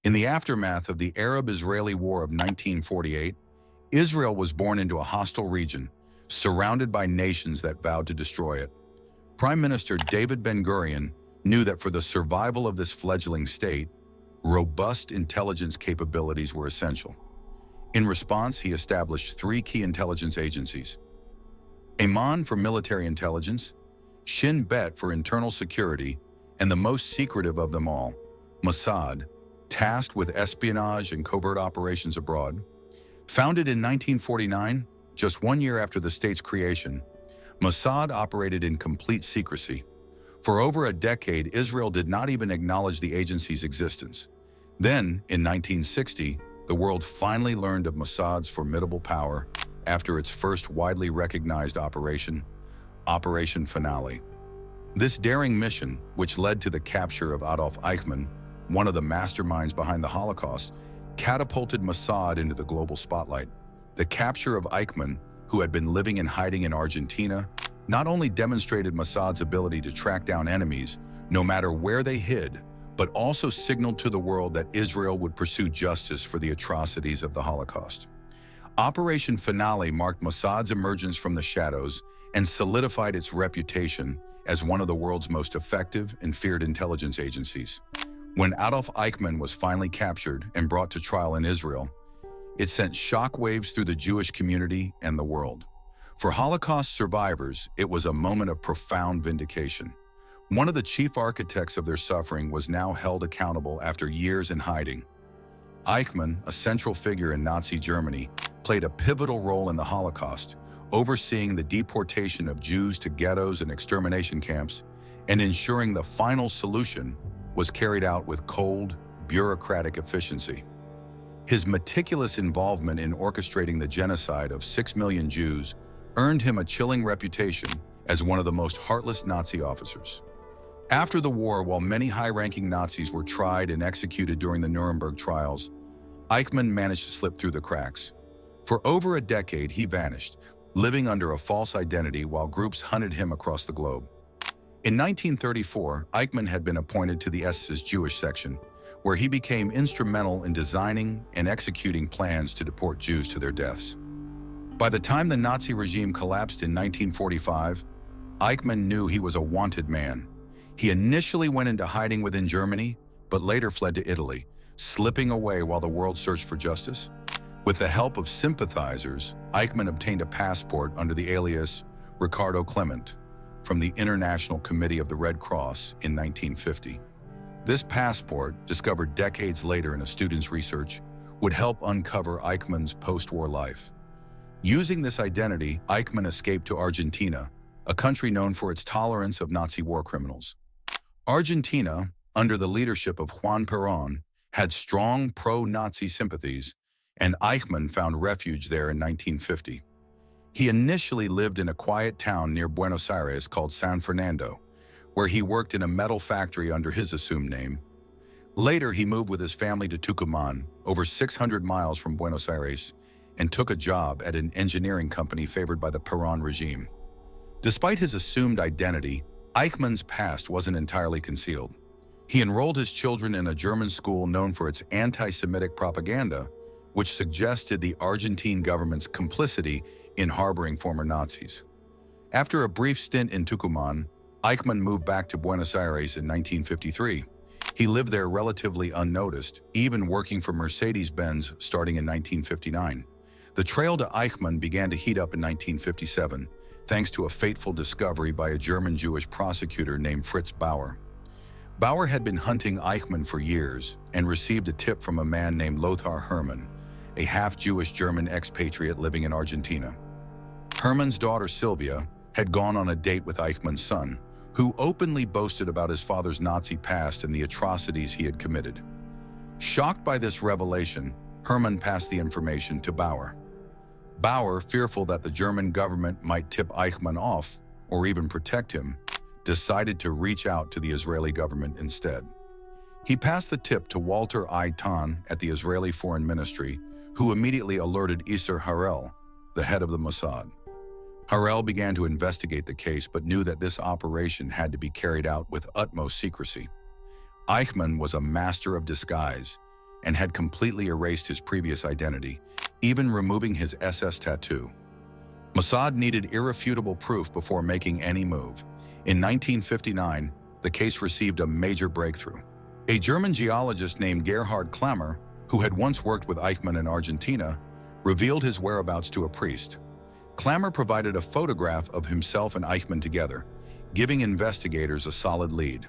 In the aftermath of the Arab-Israeli War of 1948, Israel was born into a hostile region, surrounded by nations that vowed to destroy it. Prime Minister David Ben-Gurion knew that for the survival of this fledgling state, robust intelligence capabilities were essential. In response, he established three key intelligence agencies: Eichmann for military intelligence, Shin Bet for internal security, and the most secretive of them all, Mossad, tasked with espionage and covert operations abroad. Founded in 1949, just 1 year after the state's creation, Mossad operated in complete secrecy. For over a decade, Israel did not even acknowledge the agency's existence. Then, in 1960, the world finally learned of Mossad's formidable power after its first widely recognized operation, Operation Finale. This daring mission, which led to the capture of Adolf Eichmann, one of the masterminds behind the Holocaust, catapulted Mossad into the global spotlight. The capture of Eichmann, who had been living in hiding in Argentina, not only demonstrated Mossad's ability to track down enemies, no matter where they hid, but also signaled to the world that Israel would pursue justice for the atrocities of the Holocaust. Operation Finale marked Mossad's emergence from the shadows and solidified its reputation as one of the world's most effective and feared intelligence agencies. When Adolf Eichmann was finally captured and brought to trial in Israel, it sent shockwaves through the Jewish community and the world. For Holocaust survivors, it was a moment of profound vindication. One of the chief architects of their suffering was now held accountable after years in hiding. Eichmann, a central figure in Nazi Germany, played a pivotal role in the Holocaust, overseeing the deportation of Jews to ghettos and extermination camps, and ensuring the final solution was carried out with cold, bureaucratic efficiency. His meticulous involvement in orchestrating the genocide of 6 million Jews earned him a chilling reputation as one of the most heartless Nazi officers. After the war, while many high-ranking Nazis were tried and executed during the Nuremberg trials, Eichmann managed to slip through the cracks. For over a decade, he vanished, living under a false identity while groups hunted him across the globe. In 1934, Eichmann had been appointed to the SS's Jewish section, where he became instrumental in designing and executing plans to deport Jews to their deaths. By the time the Nazi regime collapsed in 1945, Eichmann knew he was a wanted man. He initially went into hiding within Germany, but later fled to Italy, slipping away while the world searched for justice. With the help of sympathizers, Eichmann obtained a passport under the alias Ricardo Clement from the International Committee of the Red Cross in 1950. This passport, discovered decades later in a student's research, would help uncover Eichmann's post-war life. Using this identity, Eichmann escaped to Argentina, a country known for its tolerance of Nazi war criminals. Argentina, under the leadership of Juan Perón, had strong pro-Nazi sympathies, and Eichmann found refuge there in 1950. He initially lived in a quiet town near Buenos Aires called San Fernando, where he worked in a metal factory under his assumed name. Later, he moved with his family to Tucumán, over 600 miles from Buenos Aires, and took a job at an engineering company favored by the Perón regime. Despite his assumed identity, Eichmann's past wasn't entirely concealed. He enrolled his children in a German school known for its anti-Semitic propaganda, which suggested the Argentine government's complicity in harboring former Nazis. After a brief stint in Tucumán, Eichmann moved back to Buenos Aires in 1953. He lived there relatively unnoticed, even working for Mercedes-Benz starting in 1959. The trail to Eichmann began to heat up in 1957, thanks to a fateful discovery by a German Jewish prosecutor named Fritz Bauer. Bauer had been hunting Eichmann for years and received a tip from a man named Lothar Hermann, a half-Jewish German expatriate living in Argentina. Hermann's daughter Sylvia had gone on a date with Eichmann's son, who openly boasted about his father's Nazi past and the atrocities he had committed. Shocked by this revelation, Hermann passed the information to Bauer. Bauer, fearful that the German government might tip Eichmann off or even protect him, decided to reach out to the Israeli government instead. He passed the tip to Walter Eichmann at the Israeli Foreign Ministry, who immediately alerted Isser Harel, the head of the Mossad. Harel began to investigate the case but knew that this operation had to be carried out with utmost secrecy. Eichmann was a master of disguise, and had completely erased his previous identity, even removing his SS tattoo. Mossad needed irrefutable proof before making any move. In 1959, the case received a major breakthrough. A German geologist named Gerhard Klammer, who had once worked with Eichmann in Argentina, revealed his whereabouts to a priest. Klammer provided a photograph of himself and Eichmann together, giving investigators a solid lead.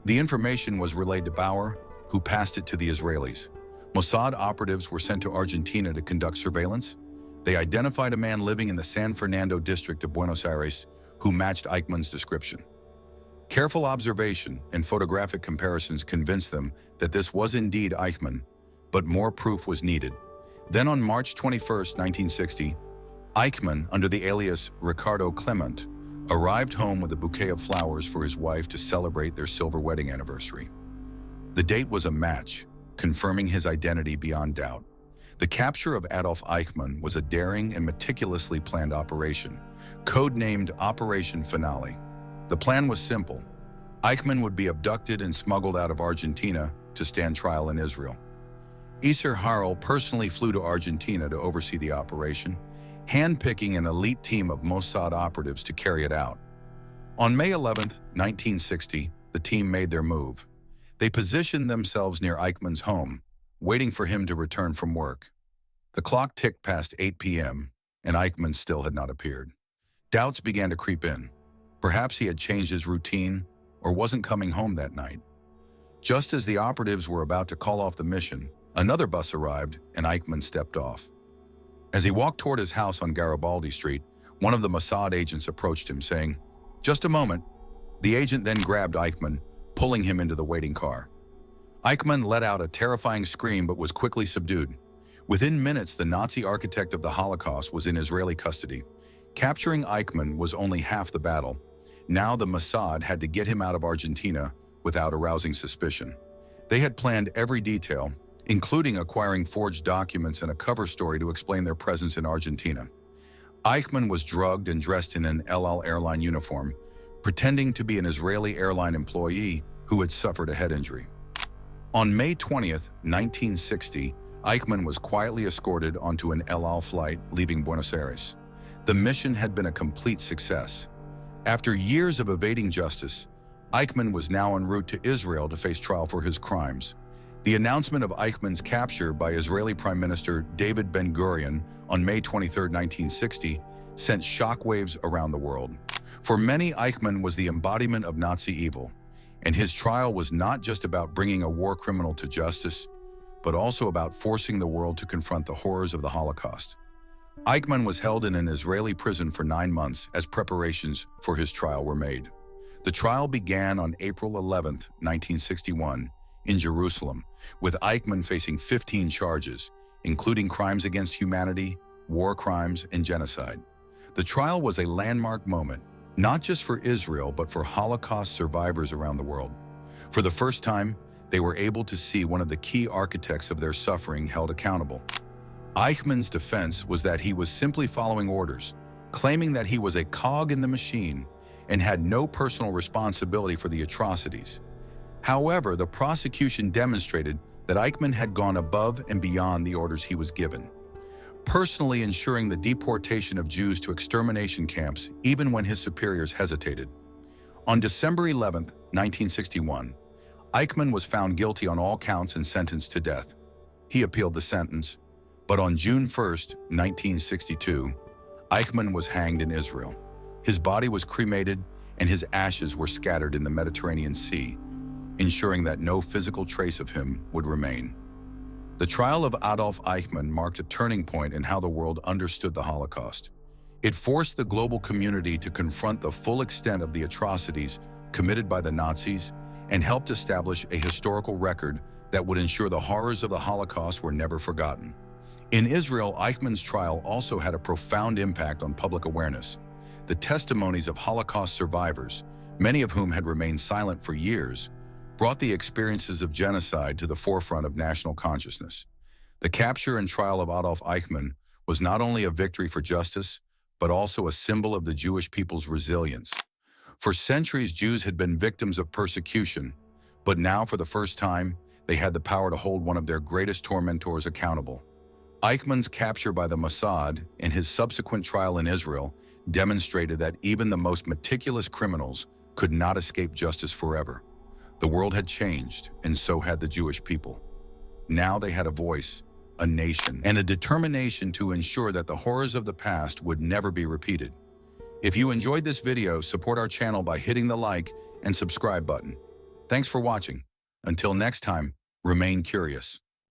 The information was relayed to Bauer, who passed it to the Israelis. Mossad operatives were sent to Argentina to conduct surveillance. They identified a man living in the San Fernando district of Buenos Aires who matched Eichmann's description. Careful observation and photographic comparisons convinced them that this was indeed Eichmann, but more proof was needed. Then on March 21, 1960, Eichmann, under the alias Ricardo Clement, arrived home with a bouquet of flowers for his wife to celebrate their silver wedding anniversary. The date was a match, confirming his identity beyond doubt. The capture of Adolf Eichmann was a daring and meticulously planned operation, codenamed Operation Finale. The plan was simple. Eichmann would be abducted and smuggled out of Argentina to stand trial in Israel. Isser Harel personally flew to Argentina to oversee the operation, handpicking an elite team of Mossad operatives to carry it out. On May 11, 1960, the team made their move. They positioned themselves near Eichmann's home, waiting for him to return from work. The clock ticked past 8 p.m., and Eichmann still had not appeared. Doubts began to creep in. Perhaps he had changed his routine or wasn't coming home that night. Just as the operatives were about to call off the mission, another bus arrived and Eichmann stepped off. As he walked toward his house on Garibaldi Street, one of the Mossad agents approached him, saying, "Just a moment." The agent then grabbed Eichmann, pulling him into the waiting car. Eichmann let out a terrifying scream but was quickly subdued. Within minutes, the Nazi architect of the Holocaust was in Israeli custody. Capturing Eichmann was only half the battle. Now the Mossad had to get him out of Argentina without arousing suspicion. They had planned every detail, including acquiring forged documents and a cover story to explain their presence in Argentina. Eichmann was drugged and dressed in an El Al airline uniform, pretending to be an Israeli airline employee who had suffered a head injury. On May 20th, 1960, Eichmann was quietly escorted onto an El Al flight leaving Buenos Aires. The mission had been a complete success. After years of evading justice, Eichmann was now en route to Israel to face trial for his crimes. The announcement of Eichmann's capture by Israeli Prime Minister David Ben-Gurion on May 23, 1960, sent shockwaves around the world. For many, Eichmann was the embodiment of Nazi evil, and his trial was not just about bringing a war criminal to justice, but also about forcing the world to confront the horrors of the Holocaust. Eichmann was held in an Israeli prison for 9 months as preparations for his trial were made. The trial began on April 11, 1961, in Jerusalem, with Eichmann facing 15 charges, including crimes against humanity, war crimes, and genocide. The trial was a landmark moment, not just for Israel, but for Holocaust survivors around the world. For the first time, they were able to see one of the key architects of their suffering held accountable. Eichmann's defense was that he was simply following orders, claiming that he was a cog in the machine and had no personal responsibility for the atrocities. However, the prosecution demonstrated that Eichmann had gone above and beyond the orders he was given, personally ensuring the deportation of Jews to extermination camps even when his superiors hesitated. On December 11, 1961, Eichmann was found guilty on all counts and sentenced to death. He appealed the sentence, but on June 1, 1962, Eichmann was hanged in Israel. His body was cremated and his ashes were scattered in the Mediterranean Sea, ensuring that no physical trace of him would remain. The trial of Adolf Eichmann marked a turning point in how the world understood the Holocaust. It forced the global community to confront the full extent of the atrocities committed by the Nazis and helped establish a historical record that would ensure the horrors of the Holocaust were never forgotten. In Israel, Eichmann's trial also had a profound impact on public awareness. The testimonies of Holocaust survivors, many of whom had remained silent for years, brought the experiences of genocide to the forefront of national consciousness. The capture and trial of Adolf Eichmann was not only a victory for justice, but also a symbol of the Jewish people's resilience. For centuries, Jews had been victims of persecution, but now, for the first time, They had the power to hold one of their greatest tormentors accountable. Eichmann's capture by the Mossad and his subsequent trial in Israel demonstrated that even the most meticulous criminals could not escape justice forever. The world had changed, and so had the Jewish people. Now they had a voice, a nation, and a determination to ensure that the horrors of the past would never be repeated. If you enjoyed this video, support our channel by hitting the like and subscribe button. Thanks for watching. Until next time, remain curious.